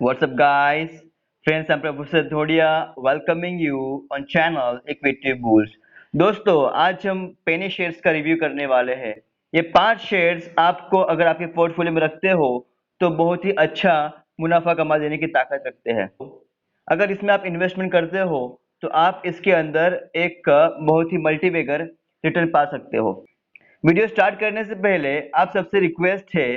What's up, guys? Friends, I'm Professor Dhodia welcoming you on channel Equity Bulls. दोस्तों, आज हम पेनी shares का review करने वाले हैं। ये 5 शेयर्स आपको अगर आपके पोर्टफोलियो में रखते हो तो बहुत ही अच्छा मुनाफा कमा देने की ताकत रखते हैं। अगर इसमें आप इन्वेस्टमेंट करते हो तो आप इसके अंदर एक बहुत ही मल्टीबैगर रिटर्न पा सकते हो। वीडियो स्टार्ट करने से पहले आप सबसे रिक्वेस्ट है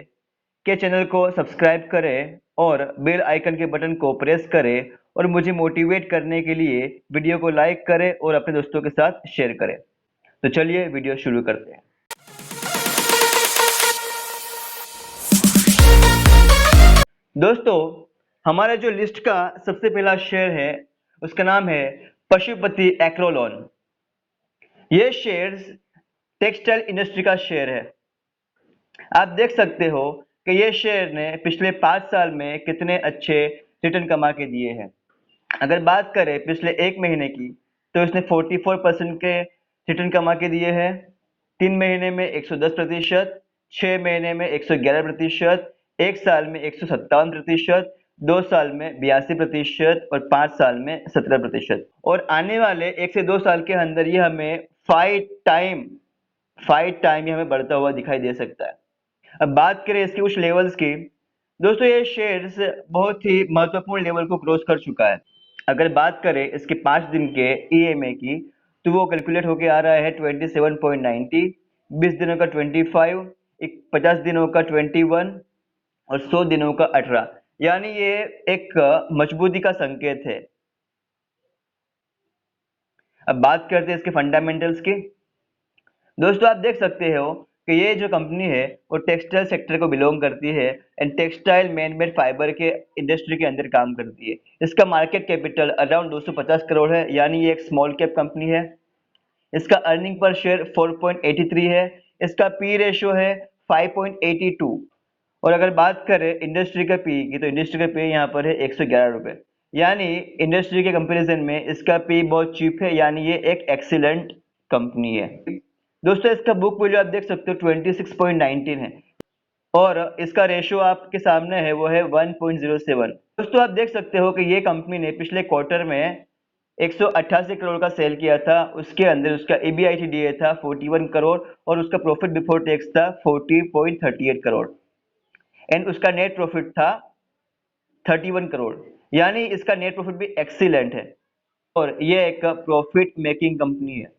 के चैनल को सब्सक्राइब करें और बेल आइकन के बटन को प्रेस करें और मुझे मोटिवेट करने के लिए वीडियो को लाइक करें और अपने दोस्तों के साथ शेयर करें। तो चलिए वीडियो शुरू करते हैं। दोस्तों, हमारा जो लिस्ट का सबसे पहला शेयर है उसका नाम है पशुपति एग्रोलॉन। ये शेयर्स टेक्सटाइल इंडस्ट्री का शेयर है। आप देख सकते हो कि ये शेयर ने पिछले 5 साल में कितने अच्छे रिटर्न कमा के दिए हैं। अगर बात करें पिछले 1 महीने की तो इसने 44% के रिटर्न कमा के दिए हैं, 3 महीने में 110%, 6 महीने में 111%, 1 साल में 157%, 2 साल में 82% और 5 साल में 17%। और आने वाले 1 से 2 साल के अंदर ये हमें 5 टाइम ये हमें बढ़ता हुआ दिखाई दे सकता है। अब बात करें इसके कुछ लेवल्स की। दोस्तों, ये शेयर्स बहुत ही महत्वपूर्ण लेवल को क्रॉस कर चुका है। अगर बात करें इसके 5 दिन के ईएमए की तो वो कैलकुलेट होके आ रहा है 27.90, 20 दिनों का 25, 50 दिनों का 21 और 100 दिनों का 18। यानी ये एक मजबूती का संकेत है। अब बात करते हैं इसके फंडामेंटल्स की। दोस्तों, आप देख सकते हो कि ये जो कंपनी है वो टेक्सटाइल सेक्टर को बिलोंग करती है and textile man made fibre के इंडस्ट्री के अंदर काम करती है। इसका मार्केट कैपिटल अराउंड 250 करोड़ है, यानी ये एक स्मॉल कैप कंपनी है। इसका अर्निंग पर शेयर 4.83 है। इसका पी रेशियो है 5.82। और अगर बात करें इंडस्ट्री का पी की तो इंडस्ट्री का पी यहाँ पर है 111 रुपये। यानी इंडस्ट्री के कंपैरिजन में इसका पी बहुत चीप है, यानी ये एक एक्सीलेंट कंपनी है। दोस्तों, इसका बुक वैल्यू आप देख सकते हो 26.19 है और इसका रेशियो आपके सामने है वो है 1.07। दोस्तों, आप देख सकते हो कि ये कंपनी ने पिछले क्वार्टर में 188 करोड़ का सेल किया था। उसके अंदर उसका ईबीआईटीडीए था 41 करोड़ और उसका प्रॉफिट बिफोर टैक्स था 40.38 करोड़ एंड उसका नेट प्रॉफिट था 31 करोड़। यानी इसका नेट प्रॉफिट भी एक्सीलेंट है और ये एक प्रॉफिट मेकिंग कंपनी है।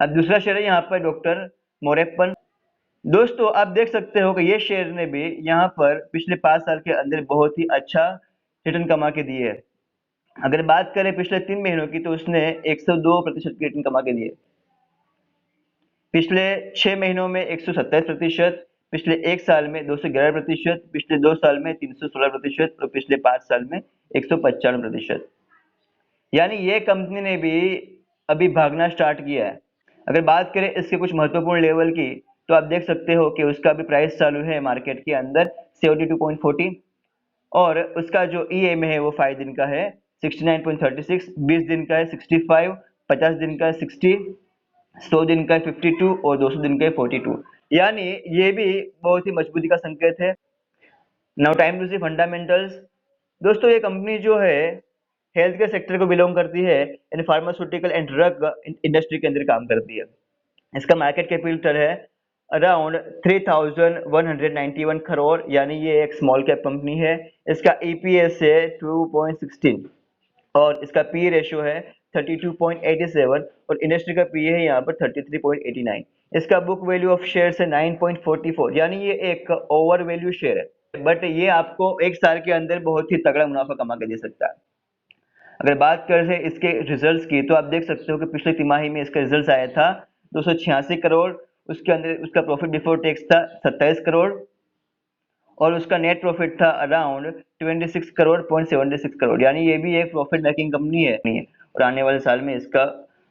अब दूसरा शेयर है यहाँ पर डॉक्टर मोरेप्पन। दोस्तों, आप देख सकते हो कि ये शेयर ने भी यहाँ पर पिछले 5 साल के अंदर बहुत ही अच्छा रिटर्न कमा के दिए है। अगर बात करें पिछले 3 महीनों की तो उसने 102% की रिटर्न कमा के दिए। पिछले 6 महीनों में 127%, पिछले 1 साल में 211%, पिछले 2 साल में 316% और पिछले 5 साल में 195%। यानी ये कंपनी ने भी अभी भागना स्टार्ट किया है। अगर बात करें इसके कुछ महत्वपूर्ण लेवल की तो आप देख सकते हो कि उसका भी प्राइस चालू है मार्केट के अंदर 72.40 और उसका जो ईएमए है वो 5 दिन का है 69.36, 20 दिन का है 65, 50 दिन का है 60, 100 दिन का है 52 और 200 दिन का है 42। यानी ये भी बहुत ही मजबूती का संकेत है। Now time to see fundamentals. दोस्तों, ये कंपनी जो है हेल्थ केयर सेक्टर को बिलोंग करती है and pharmaceutical and drug industry के अंदर काम करती है। इसका मार्केट कैपिटल है अराउंड 3191 करोड़, यानी ये एक स्मॉल कैप कंपनी है। इसका ईपीएस है 2.16 और इसका पी रेशियो है 32.87 और इंडस्ट्री का पी है यहाँ पर 33.89। इसका बुक वैल्यू ऑफ शेयर है 9.44, यानी ये एक ओवर वैल्यू शेयर है, बट ये आपको 1 साल के अंदर बहुत ही तगड़ा मुनाफा कमा के दे सकता है। अगर बात करें इसके रिजल्ट्स की तो आप देख सकते हो कि पिछले तिमाही में इसका रिजल्ट आया था 286 करोड़। उसके अंदर उसका प्रॉफिट बिफोर टैक्स था 27 करोड़ और उसका नेट प्रॉफिट था अराउंड 26 करोड़ 0.76 करोड़। यानी ये भी एक प्रॉफिट मेकिंग कंपनी है और आने वाले साल में इसका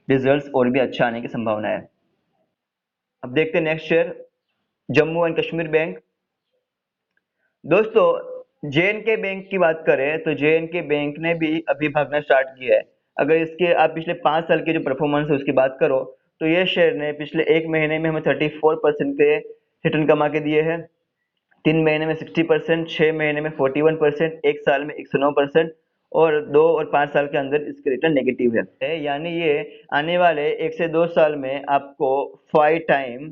रिजल्ट्स और भी अच्छा आने की संभावना है। अब देखते हैं next share Jammu and Kashmir bank. दोस्तों, जेएनके बैंक की बात करें तो जेएनके बैंक ने भी अभी भागना स्टार्ट किया है। अगर इसके आप पिछले 5 साल के जो परफॉर्मेंस है उसकी बात करो तो ये शेयर ने पिछले 1 महीने में हमें 34% के रिटर्न कमा के दिए हैं। 3 महीने में 60%, 6 महीने में 41%, 1 साल में 109% और 2 और 5 साल के अंदर इसके रिटर्न नेगेटिव है। यानी ये आने वाले 1 से 2 साल में आपको 5 टाइम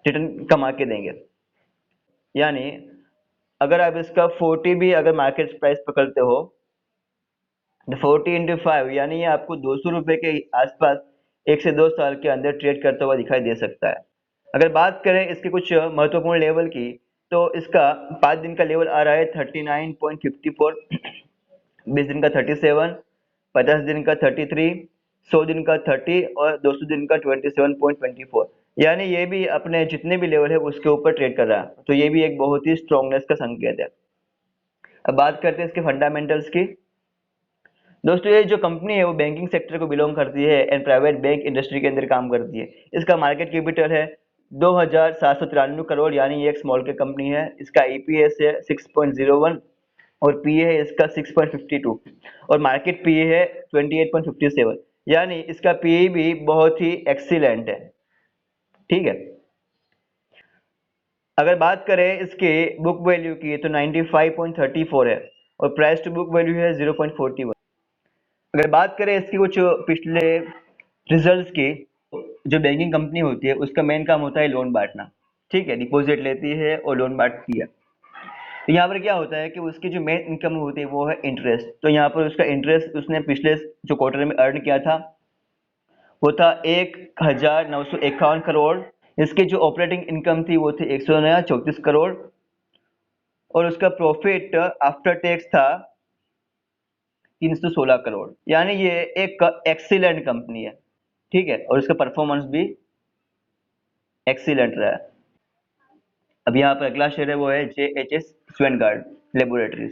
रिटर्न कमा के देंगे। यानी अगर आप इसका 40 भी अगर मार्केट प्राइस पकड़ते हो, 40 इंटू 5 यानी ये आपको 200 रुपये के आसपास 1 से 2 साल के अंदर ट्रेड करता हुआ दिखाई दे सकता है। अगर बात करें इसके कुछ महत्वपूर्ण लेवल की, तो इसका 5 दिन का लेवल आ रहा है 39.54, 20 दिन का 37, 50 दिन का 33, 100 दिन का 30 और 200 दिन का 27.24। यानी ये भी अपने जितने भी लेवल है उसके ऊपर ट्रेड कर रहा है, तो ये भी एक बहुत ही स्ट्रांगनेस का संकेत है। अब बात करते हैं इसके फंडामेंटल्स की। दोस्तों ये जो कंपनी है वो बैंकिंग सेक्टर को बिलोंग करती है एंड प्राइवेट बैंक इंडस्ट्री के अंदर काम करती है। इसका मार्केट कैपिटल है 2793 करोड़, यानी ये एक स्मॉल कैप कंपनी है। इसका ईपीएस है 6.01 और पीए है इसका 6.52 और मार्केट पीए है 28.57, यानी इसका पीए भी बहुत ही एक्सीलेंट है। ठीक है, अगर बात करें इसके बुक वैल्यू की तो 95.34 है और प्राइस टू बुक वैल्यू है 0.41। अगर बात करें इसकी कुछ पिछले रिजल्ट्स की, जो बैंकिंग कंपनी होती है उसका मेन काम होता है लोन बांटना। ठीक है, डिपॉजिट लेती है और लोन बांटती है। तो यहाँ पर क्या होता है कि उसकी जो मेन इनकम होती है वो है इंटरेस्ट। तो यहाँ पर उसका इंटरेस्ट उसने पिछले जो क्वार्टर में अर्न किया था वो था 1951 करोड़। इसकी जो ऑपरेटिंग इनकम थी वो थी 134 करोड़ और उसका प्रॉफिट आफ्टर टैक्स था 316 करोड़। यानी ये एक एक्सीलेंट कंपनी है। ठीक है, और इसका परफॉर्मेंस भी एक्सीलेंट रहा है। अब यहाँ पर अगला शेयर है वो है JHS स्वेनगार्ड लेबोरेटरीज।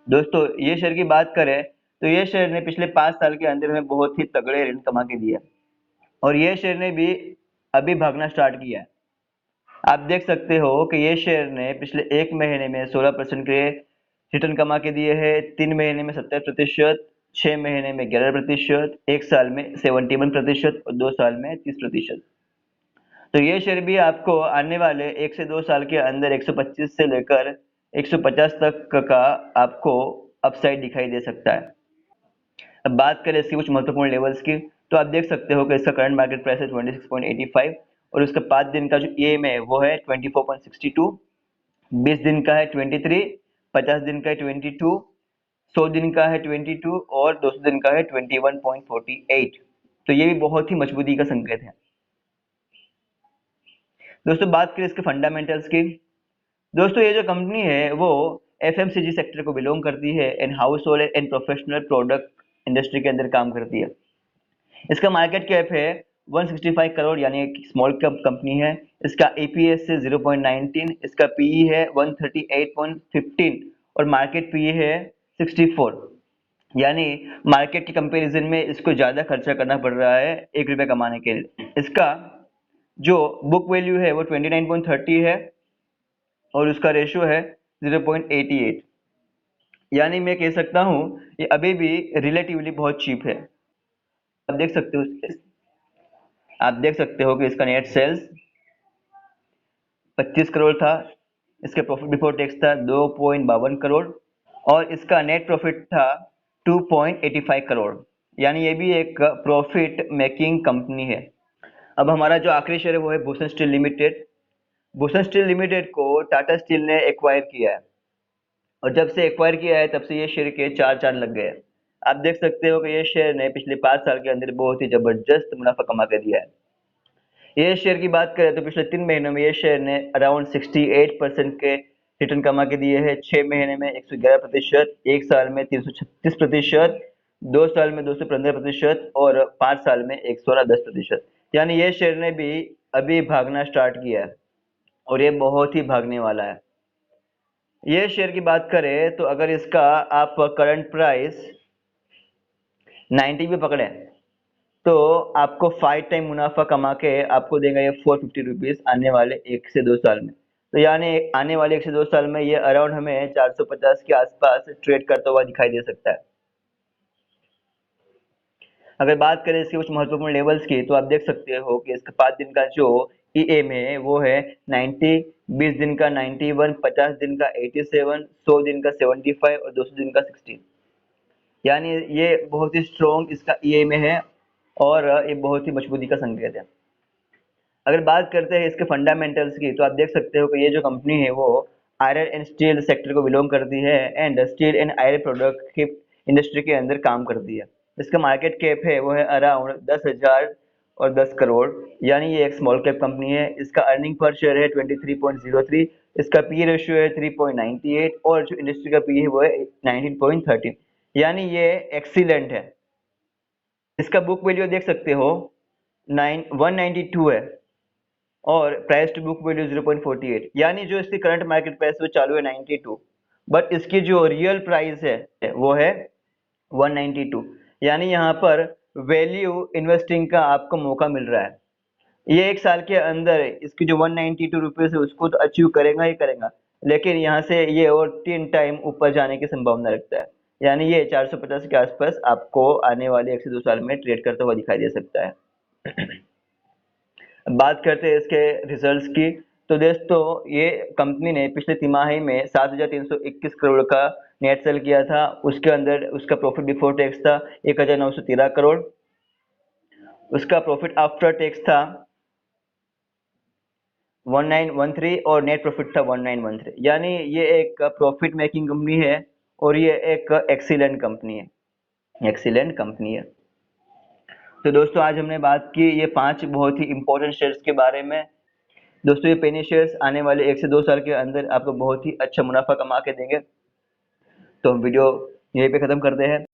दोस्तों ये शेयर की बात करें तो ये शेयर ने पिछले 5 साल के अंदर में बहुत ही तगड़े रिटर्न कमा के दिया और ये शेयर ने भी अभी भागना स्टार्ट किया है। आप देख सकते हो कि ये शेयर ने पिछले 1 महीने में 16% के रिटर्न कमा के दिए हैं, 3 महीने में 70%, 6 महीने में 11%, 1 साल में 71% और 2 साल में 30%। तो ये शेयर भी आपको आने वाले 1 से 2 साल के अंदर 125 से लेकर 150 तक का आपको अपसाइड दिखाई दे सकता है। अब बात करें इसके कुछ महत्वपूर्ण लेवल्स की, तो आप देख सकते हो कि इसका करंट मार्केट प्राइस है 26.85 और उसका 5 दिन का जो ईएम है वो है 24.62, 20 दिन का है 23, 50 दिन का है 22, 100 दिन का है 22 और 200 दिन का है 21.48। तो ये भी बहुत ही मजबूती का संकेत है। दोस्तों बात करें इसके फंडामेंटल्स की, दोस्तों ये जो कंपनी है वो एफएमसीजी सेक्टर को बिलोंग करती है and house hold and professional product industry के अंदर काम करती है। इसका मार्केट कैप है 165 करोड़, यानी एक स्मॉल कैप कंपनी है। इसका ईपीएस है 0.19, इसका पीई है 138.15 और मार्केट पीई है 64, यानी मार्केट के कंपैरिजन में इसको ज्यादा खर्चा करना पड़ रहा है 1 रुपये कमाने के लिए। इसका जो बुक वैल्यू है वो 29.30 है और उसका रेशियो है 0.88, यानी मैं कह सकता हूँ ये अभी भी रिलेटिवली बहुत चीप है। आप देख सकते हो आप देख सकते हो कि इसका नेट सेल्स 25 करोड़ था, इसके प्रॉफिट बिफोर टैक्स था 2.52 करोड़ और इसका नेट प्रॉफिट था 2.85 करोड़, यानी ये भी एक प्रॉफिट मेकिंग कंपनी है। अब हमारा जो आखिरी शेयर है वो है Bhushan steel limited. Bhushan steel limited को टाटा स्टील ने एक्वायर किया है और जब से एक्वायर किया है तब से ये शेयर के चार चांद लग गए। आप देख सकते हो कि ये शेयर ने पिछले 5 साल के अंदर बहुत ही जबरदस्त मुनाफा कमा कर दिया है। ये शेयर की बात करें तो पिछले 3 महीनों में ये शेयर ने अराउंड 68% के रिटर्न कमा के दिए हैं। 6 महीने में 111%, 1 साल में 336%, 2 साल में 215% और 5 साल में 110%। यानी ये शेयर ने भी अभी भागना स्टार्ट किया है और ये बहुत ही भागने वाला है। ये शेयर की बात करें तो अगर इसका आप करंट प्राइस 90 भी पकड़े तो आपको 5 टाइम मुनाफा कमा के आपको देगा ये 450 रुपीज आने वाले 1 से 2 साल में। तो यानी आने वाले 1 से 2 साल में ये अराउंड हमें 450 के आसपास ट्रेड करता हुआ दिखाई दे सकता है। अगर बात करें इसके कुछ महत्वपूर्ण लेवल्स की, तो आप देख सकते हो कि इसका 5 दिन का जो ईएम है वो है 90, 20 दिन का 91, 50 दिन का 87, 100 दिन का 75 और 200 दिन का 60। यानी ये बहुत ही स्ट्रॉन्ग इसका ईएमए है और ये बहुत ही मजबूती का संकेत है। अगर बात करते हैं इसके फंडामेंटल्स की, तो आप देख सकते हो कि ये जो कंपनी है वो आयरन एंड स्टील सेक्टर को बिलोंग करती है and steel and iron product की इंडस्ट्री के अंदर काम करती है। इसका मार्केट कैप है वो है अराउंड 10,000 और 10 करोड़, यानी ये एक स्मॉल कैप कंपनी है। इसका अर्निंग पर शेयर है 23.03, इसका पी रेशियो है 3.98 और जो इंडस्ट्री का पी है वो है 19.13, यानी ये एक्सीलेंट है। इसका बुक वैल्यू देख सकते हो 192 है और प्राइस टू बुक वैल्यू 0.48, यानी जो इसकी करंट मार्केट प्राइस वो चालू है 92, बट इसकी जो रियल प्राइस है वो है 192, यानी यहाँ पर वैल्यू इन्वेस्टिंग का आपको मौका मिल रहा है। ये एक साल के अंदर इसकी जो 192 रुपीज है उसको तो अचीव करेगा ही करेगा, लेकिन यहाँ से ये और 3 टाइम ऊपर जाने की संभावना रखता है, यानी ये 450 के आसपास आपको आने वाले 1 से 2 साल में ट्रेड करता हुआ दिखाई दे सकता है। बात करते हैं इसके रिजल्ट्स की, तो दोस्तों ये कंपनी ने पिछले तिमाही में 7,321 करोड़ का नेट सेल किया था। उसके अंदर उसका प्रॉफिट बिफोर टैक्स था 1,913 करोड़, उसका प्रॉफिट आफ्टर टैक्स था 1913 और नेट प्रॉफिट था 1913, यानी ये एक प्रॉफिट मेकिंग कंपनी है और ये एक एक्सीलेंट कंपनी है, एक्सीलेंट कंपनी है। तो दोस्तों आज हमने बात की ये 5 बहुत ही इंपॉर्टेंट शेयर्स के बारे में। दोस्तों ये पेनी शेयर्स आने वाले 1 से 2 साल के अंदर आपको बहुत ही अच्छा मुनाफा कमा के देंगे। तो हम वीडियो यहीं पे ख़त्म करते हैं।